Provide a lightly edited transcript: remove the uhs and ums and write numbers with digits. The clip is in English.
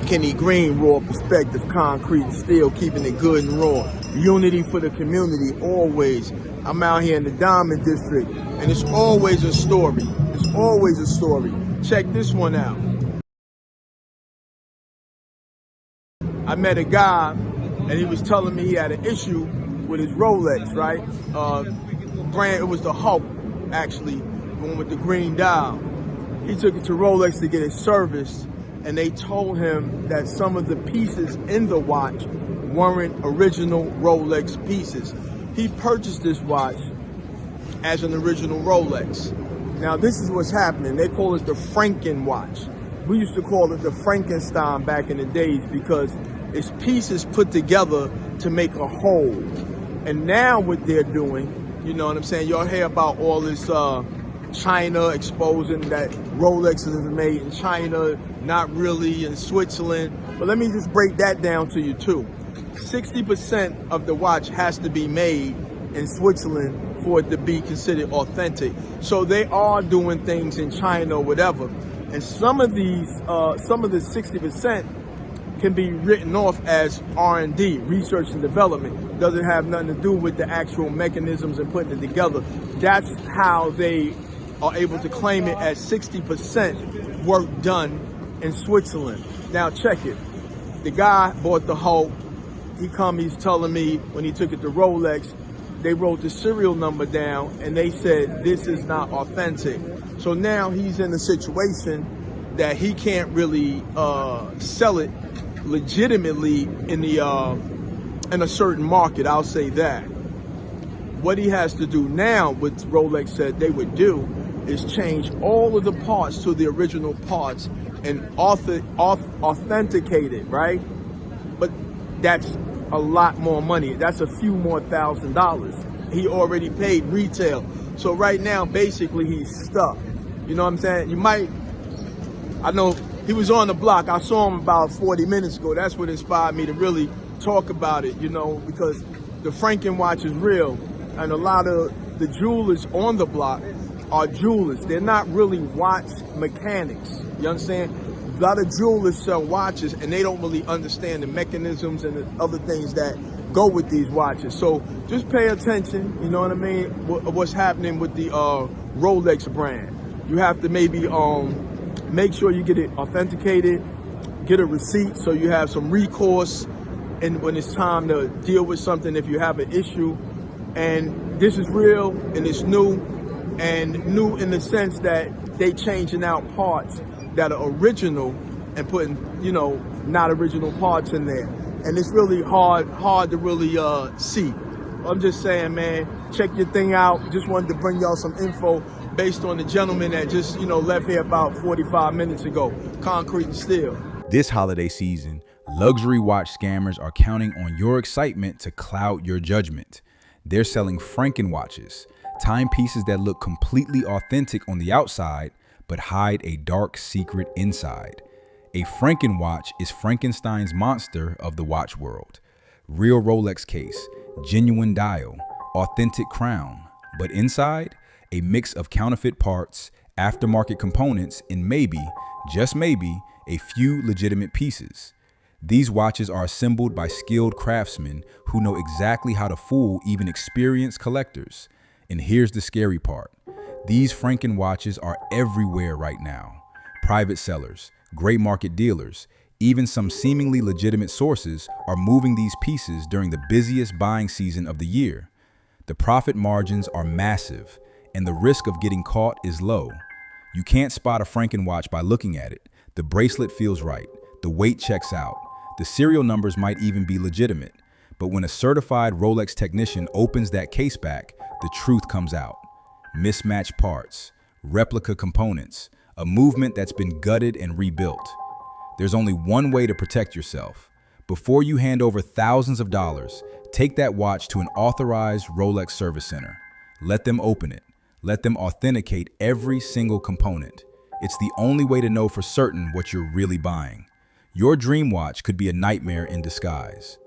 Kenny Green, raw perspective, concrete, steel, keeping it good and raw. Unity for the community, always. I'm out here in the Diamond District, and it's always a story. It's always a story. Check this one out. I met a guy, and he was telling me he had an issue with his Rolex, right? Brand, it was the Hulk, actually, the one with the green dial. He took it to Rolex to get it serviced, and they told him that some of the pieces in the watch weren't original Rolex pieces. He purchased this watch as an original Rolex. Now this is what's happening. They call it the Franken watch. We used to call it the Frankenstein back in the days because it's pieces put together to make a whole. And now what they're doing, you know what I'm saying? Y'all hear about all this China exposing that Rolex is made in China, not really in Switzerland. But let me just break that down to you too. 60% of the watch has to be made in Switzerland for it to be considered authentic. So they are doing things in China or whatever. And some of these, some of the 60% can be written off as R&D, research and development. Doesn't have nothing to do with the actual mechanisms and putting it together. That's how they are able to claim it as 60% work done in Switzerland. Now check it. The guy bought the Hulk. He's telling me when he took it to Rolex, they wrote the serial number down and they said this is not authentic. So now he's in a situation that he can't really sell it legitimately in a certain market. I'll say that. What he has to do now, what Rolex said they would do, is change all of the parts to the original parts and authenticate it, right? But that's a lot more money. That's a few more $1,000s. He already paid retail. So right now, basically, he's stuck. You know what I'm saying? I know he was on the block. I saw him about 40 minutes ago. That's what inspired me to really talk about it, you know, because the Franken watch is real. And a lot of the jewelers on the block are jewelers. They're not really watch mechanics. You understand? A lot of jewelers sell watches and they don't really understand the mechanisms and the other things that go with these watches. So just pay attention, you know what I mean, what's happening with the Rolex brand. You have to maybe make sure you get it authenticated, get a receipt so you have some recourse and when it's time to deal with something if you have an issue. And this is real and it's new in the sense that they changing out parts that are original and putting, you know, not original parts in there. And it's really hard to really see. I'm just saying, man, check your thing out. Just wanted to bring y'all some info based on the gentleman that just, you know, left here about 45 minutes ago. Concrete and steel. This holiday season, luxury watch scammers are counting on your excitement to cloud your judgment. They're selling Franken watches, timepieces that look completely authentic on the outside, but hide a dark secret inside. A Franken watch is Frankenstein's monster of the watch world. Real Rolex case, genuine dial, authentic crown, but inside, a mix of counterfeit parts, aftermarket components, and maybe, just maybe, a few legitimate pieces. These watches are assembled by skilled craftsmen who know exactly how to fool even experienced collectors. And here's the scary part. These Franken watches are everywhere right now. Private sellers, gray market dealers, even some seemingly legitimate sources are moving these pieces during the busiest buying season of the year. The profit margins are massive, and the risk of getting caught is low. You can't spot a Franken watch by looking at it. The bracelet feels right. The weight checks out. The serial numbers might even be legitimate. But when a certified Rolex technician opens that case back, the truth comes out. Mismatched parts, replica components, a movement that's been gutted and rebuilt. There's only one way to protect yourself. Before you hand over thousands of dollars, take that watch to an authorized Rolex service center. Let them open it. Let them authenticate every single component. It's the only way to know for certain what you're really buying. Your dream watch could be a nightmare in disguise.